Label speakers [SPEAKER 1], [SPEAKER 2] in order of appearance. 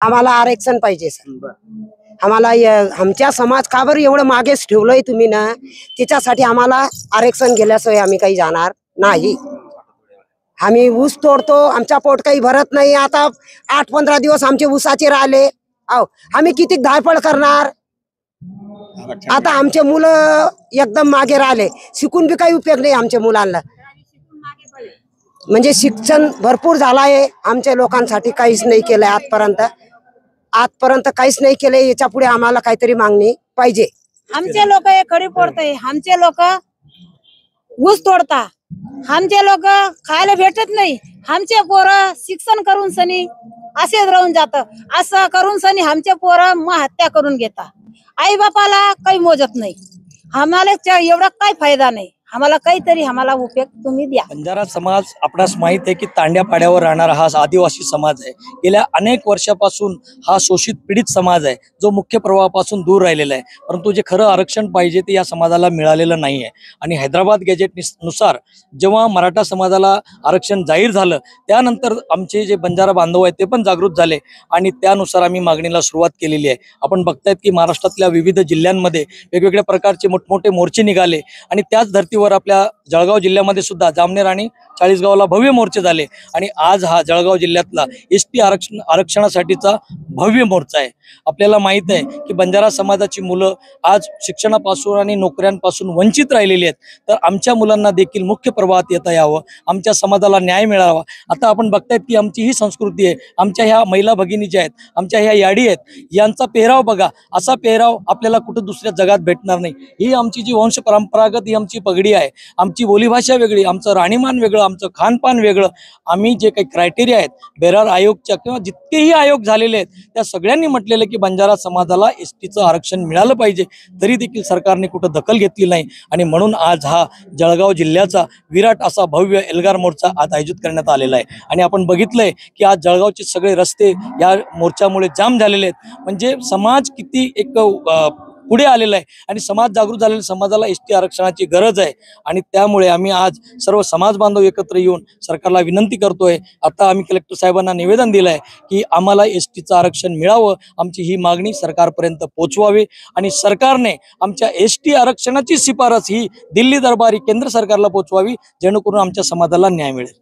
[SPEAKER 1] आम्हाला आरक्षण पाहिजे सर। आम्हाला आमच्या समाज का बरं एवढं मागेच ठेवलंय तुम्ही ना, त्याच्यासाठी आम्हाला आरक्षण गेल्याशिवाय आम्ही काही जाणार नाही। आम्ही ऊस तोडतो, आमचा पोट काही भरत नाही। आता 8-15 दिवस आमचे ऊसाचे राहिले, अहो आम्ही किती धायपळ करणार। आता आमचे मुलं एकदम मागे राहिले, शिकून बी काही उपयोग नाही आमच्या मुलांना। म्हणजे शिक्षण भरपूर झालं आहे, आमच्या लोकांसाठी काहीच नाही केलंय आजपर्यंत काहीच नाही केलंय। याच्या पुढे आम्हाला काहीतरी मागणी पाहिजे।
[SPEAKER 2] आमचे लोक हे खडी फोडताय, आमचे लोक ऊस तोडता, आमचे लोक खायला भेटत नाही। आमचे पोरं शिक्षण करून सनी असेच राहून जात, असं करून सनी आमचे पोरं हत्या करून घेता। आई बापाला काही मोजत नाही, आम्हाला एवढा काय फायदा नाही। आम्हाला काहीतरी आम्हाला उपयोग तुम्ही द्या।
[SPEAKER 3] बंजारा समाज आपणास माहित आहे की तांड्यापाड्यावर राहणारा हा आदिवासी समाज आहे। गेल्या अनेक वर्षापासून हा शोषित पीडित समाज आहे, जो मुख्य प्रवाहापासून दूर राहिलेला आहे। परंतु जे खरं आरक्षण पाहिजे ते या समाजाला मिळालेलं नाही आहे। आणि हैदराबाद गॅजेट नुसार जेव्हा मराठा समाजाला आरक्षण जाहीर झालं, त्यानंतर आमचे जे बंजारा बांधव आहेत ते पण जागृत झाले आणि त्यानुसार आम्ही मागणीला सुरुवात केलेली आहे। आपण बघतायत की महाराष्ट्रातल्या विविध जिल्ह्यांमध्ये वेगवेगळ्या प्रकारचे मोठमोठे मोर्चे निघाले आणि त्याच धर्तीवर आपल्या जळगाव जिल्ह्यामध्ये सुद्धा जामनेर आणि चाळीसगावला भव्य मोर्चे झाले। आणि आज हा जळगाव जिल्ह्यातला एसटी आरक्षणासाठीचा भव्य मोर्चा आहे। आपल्याला माहित आहे की बंजारा समाजाची मुलं आज शिक्षणापासून आणि नोकऱ्यांपासून वंचित राहिलेली आहेत, तर आमच्या मुलांना देखील मुख्य प्रवाहात येता यावं, आमच्या समाजाला न्याय मिळावा। आता आपण बघतायत की आमची ही संस्कृती आहे, आमच्या ह्या महिला भगिनी ज्या आहेत, आमच्या ह्या याडी आहेत, यांचा पेहराव बघा, असा पेहराव आपल्याला कुठं दुसऱ्या जगात भेटणार नाही। ही आमची जी वंश परंपरागत ही आमची पगडी आहे, आमची बोलीभाषा वेगळी, आमचं राहणीमान वेगळं, आमचं खानपान वेगळं। आम्ही जे काही क्रायटेरिया आहेत बेरार आयोगच्या किंवा जितकेही आयोग झालेले आहेत, त्या सगळ्यांनी म्हटलेलं की बंजारा समाजाला एसटीचं आरक्षण मिळालं पाहिजे, तरी देखील सरकारने कुठं दखल घेतली नाही। आणि म्हणून आज हा जळगाव जिल्ह्याचा विराट असा भव्य एल्गार मोर्चा आज आयोजित करण्यात आलेला आहे। आणि आपण बघितलंय की आज जळगावचे सगळे रस्ते या मोर्चामुळे जाम झालेले आहेत। म्हणजे समाज किती एक पुढे आलेला आहे आणि समाज जागृत झालेला, समाजाला एसटी आरक्षणाची गरज आहे। आणि त्यामुळे आम्ही आज सर्व समाज बांधव एकत्र येऊन सरकारला विनंती करतोय। आता आम्ही कलेक्टर साहेबांना निवेदन दिलं आहे की आम्हाला एसटीचं आरक्षण मिळावं, आमची ही मागणी सरकारपर्यंत पोहोचवावी आणि सरकारने आमच्या एसटी आरक्षणाची शिफारस ही दिल्ली दरबारी केंद्र सरकारला पोहोचवावी, जेणेकरून आमच्या समाजाला न्याय मिळेल।